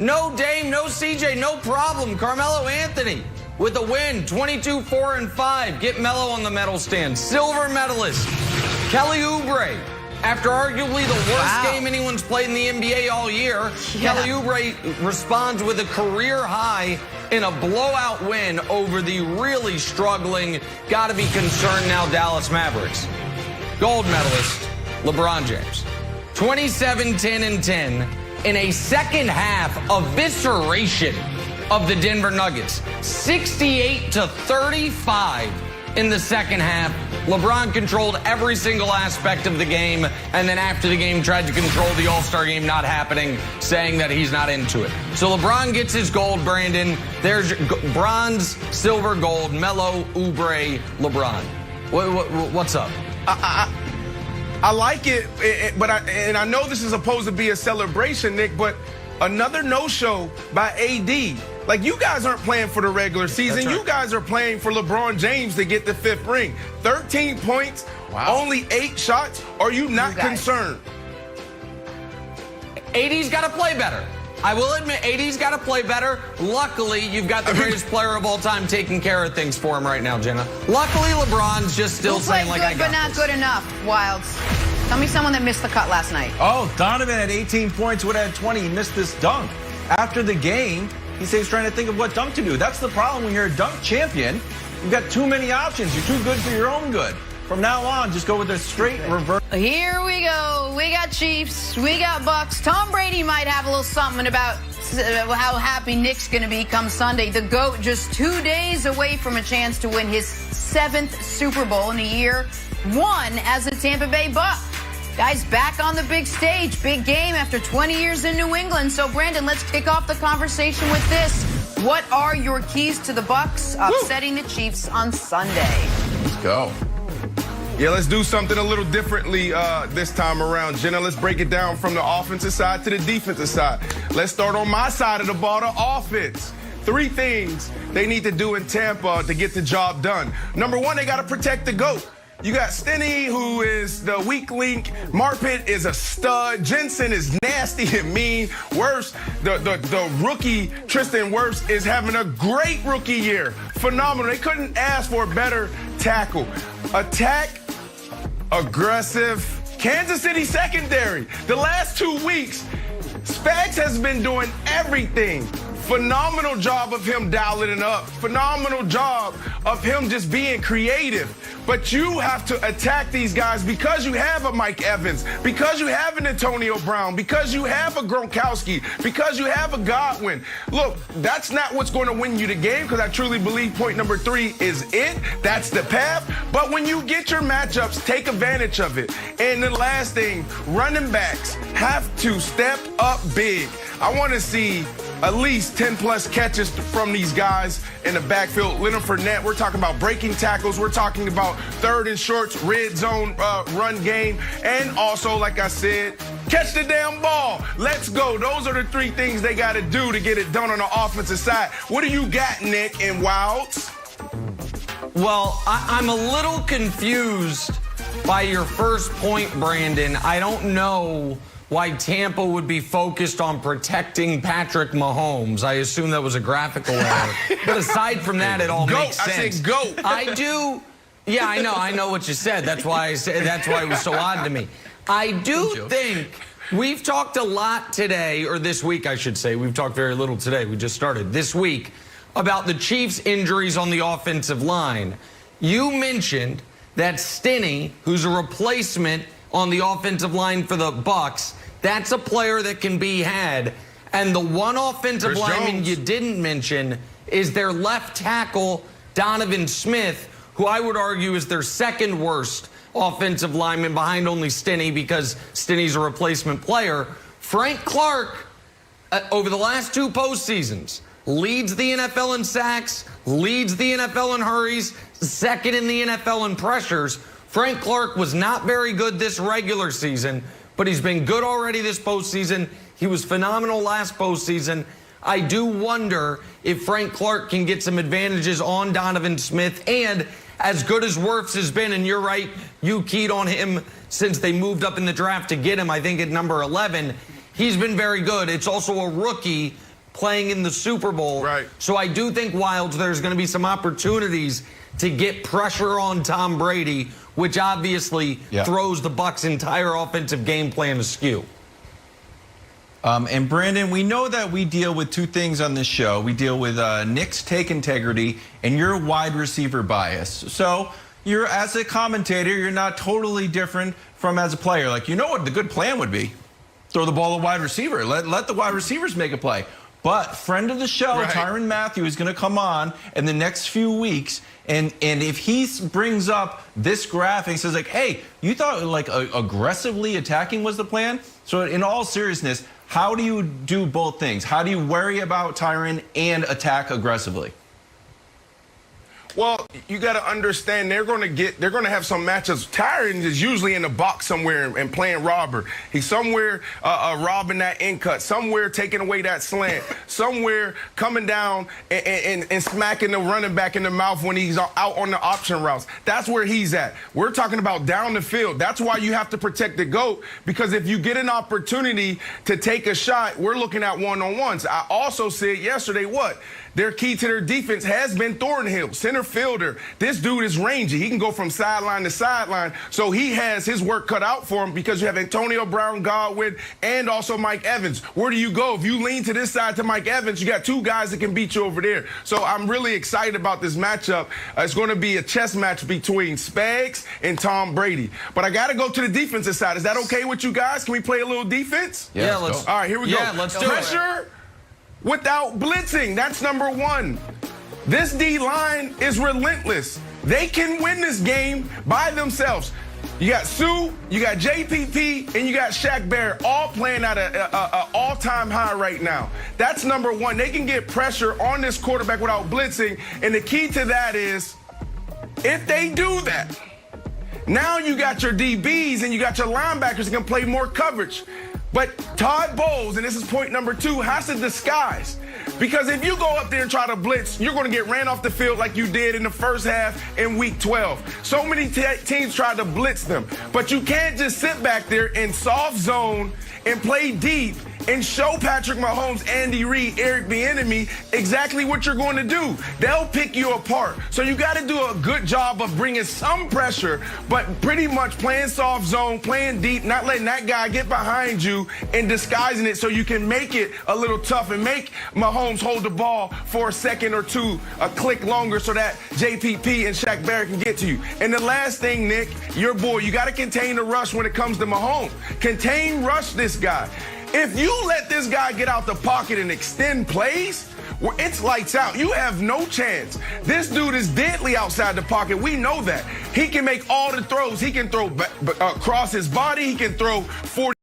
No Dame, no CJ, no problem. Carmelo Anthony with a win, 22-4-5. Get Melo on the medal stand. Silver medalist, Kelly Oubre. After arguably the worst game anyone's played in the NBA all year, Kelly Oubre responds with a career high in a blowout win over the really struggling, gotta be concerned now, Dallas Mavericks. Gold medalist, LeBron James. 27-10-10 in a second half evisceration of the Denver Nuggets. 68-35 in the second half. LeBron controlled every single aspect of the game, and then after the game tried to control the All-Star game not happening, saying that he's not into it. So LeBron gets his gold, Brandon. There's bronze, silver, gold, Melo, Oubre, LeBron. What's up? I like it, but I know this is supposed to be a celebration, Nick, but another no-show by AD. Like, you guys aren't playing for the regular season. Right. You guys are playing for LeBron James to get the 5th ring. 13 points, only 8 shots. Are you not concerned? AD's got to play better. I will admit, AD's got to play better. Luckily, you've got the greatest player of all time taking care of things for him right now, Jenna. Luckily, LeBron's just still saying, like, I got but not this. good enough, Wilds. Tell me someone that missed the cut last night. Oh, Donovan had 18 points, would have had 20. He missed this dunk. After the game, he says he's trying to think of what dunk to do. That's the problem when you're a dunk champion. You've got too many options. You're too good for your own good. From now on, just go with a straight reverse. Here we go. We got Chiefs. We got Bucks. Tom Brady might have a little something about how happy Nick's going to be come Sunday. The GOAT just 2 days away from a chance to win his 7th Super Bowl in a year, 1 as a Tampa Bay Buck. Guys, back on the big stage. Big game after 20 years in New England. So, Brandon, let's kick off the conversation with this. What are your keys to the Bucks upsetting the Chiefs on Sunday? Let's go. Yeah, let's do something a little differently this time around, Jenna. Let's break it down from the offensive side to the defensive side. Let's start on my side of the ball, the offense. 3 things they need to do in Tampa to get the job done. Number 1, they got to protect the GOAT. You got Stinney, who is the weak link. Marpet is a stud. Jensen is nasty and mean. Wirfs, the rookie Tristan Wirfs is having a great rookie year. Phenomenal. They couldn't ask for a better tackle. Attack, aggressive. Kansas City secondary. The last 2 weeks, Spags has been doing everything. Phenomenal job of him dialing it up. Phenomenal job of him just being creative. But you have to attack these guys because you have a Mike Evans, because you have an Antonio Brown, because you have a Gronkowski, because you have a Godwin. Look, that's not what's going to win you the game, because I truly believe point number 3 is it. That's the path. But when you get your matchups, take advantage of it. And the last thing, running backs have to step up big. I want to see at least 10-plus catches from these guys in the backfield. Leonard Fournette, we're talking about breaking tackles. We're talking about 3rd and shorts, red zone run game. And also, like I said, catch the damn ball. Let's go. Those are the 3 things they got to do to get it done on the offensive side. What do you got, Nick and Wilds? Well, I'm a little confused by your first point, Brandon. I don't know why Tampa would be focused on protecting Patrick Mahomes. I assume that was a graphical error. But aside from that, it all makes sense. I said goat. I do. Yeah, I know what you said. That's why it was so odd to me. I do think we've talked a lot today, or this week, I should say. We've talked very little today. We just started this week about the Chiefs' injuries on the offensive line. You mentioned that Stinney, who's a replacement on the offensive line for the Bucks, that's a player that can be had. And the one offensive lineman you didn't mention is their left tackle, Donovan Smith, who I would argue is their 2nd worst offensive lineman behind only Stinney, because Stinney's a replacement player. Frank Clark, over the last 2 postseasons, leads the NFL in sacks, leads the NFL in hurries, 2nd in the NFL in pressures. Frank Clark was not very good this regular season, but he's been good already this postseason. He was phenomenal last postseason. I do wonder if Frank Clark can get some advantages on Donovan Smith. And as good as Wirfs has been, and you're right, you keyed on him since they moved up in the draft to get him, I think at number 11, he's been very good. It's also a rookie playing in the Super Bowl. Right. So I do think, Wilds, there's going to be some opportunities to get pressure on Tom Brady, which obviously throws the Bucs' entire offensive game plan askew. And Brandon, we know that we deal with two things on this show. We deal with Nick's take integrity and your wide receiver bias. So you're, as a commentator, you're not totally different from as a player. Like, you know what the good plan would be? Throw the ball to wide receiver. Let the wide receivers make a play. But friend of the show, Right. Tyrann Mathieu, is going to come on in the next few weeks, and if he brings up this graphic, says like, hey, you thought like aggressively attacking was the plan? So in all seriousness, how do you do both things? How do you worry about Tyrann and attack aggressively? Well, you got to understand they're going to have some matchups. Tyrann is usually in the box somewhere and playing robber. He's somewhere robbing that in cut, somewhere taking away that slant, somewhere coming down and smacking the running back in the mouth when he's out on the option routes. That's where he's at. We're talking about down the field. That's why you have to protect the GOAT, because if you get an opportunity to take a shot, we're looking at one-on-ones. I also said yesterday their key to their defense has been Thornhill, center fielder. This dude is rangy. He can go from sideline to sideline. So he has his work cut out for him, because you have Antonio Brown, Godwin, and also Mike Evans. Where do you go? If you lean to this side to Mike Evans, you got two guys that can beat you over there. So I'm really excited about this matchup. It's going to be a chess match between Spags and Tom Brady. But I got to go to the defensive side. Is that okay with you guys? Can we play a little defense? Yeah, let's. All right, here we go. Yeah, let's do Pressure without blitzing. That's number one. This D-line is relentless. They can win this game by themselves. You got Sue, you got JPP, and you got Shaq Barrett all playing at an all-time high right now. That's number one. They can get pressure on this quarterback without blitzing, and the key to that is if they do that, now you got your DBs and you got your linebackers that can play more coverage. But Todd Bowles, and this is point number two, has to disguise. Because if you go up there and try to blitz, you're going to get ran off the field like you did in the first half in week 12. So many teams tried to blitz them. But you can't just sit back there in soft zone and play deep and show Patrick Mahomes, Andy Reid, Eric Bieniemy exactly what you're going to do. They'll pick you apart. So you got to do a good job of bringing some pressure, but pretty much playing soft zone, playing deep, not letting that guy get behind you and disguising it so you can make it a little tough and make Mahomes hold the ball for a second or two, a click longer, so that JPP and Shaq Barrett can get to you. And the last thing, Nick, your boy, you got to contain the rush when it comes to Mahomes. Contain rush this guy. If you let this guy get out the pocket and extend plays, it's lights out. You have no chance. This dude is deadly outside the pocket. We know that. He can make all the throws. He can throw across his body. He can throw 40.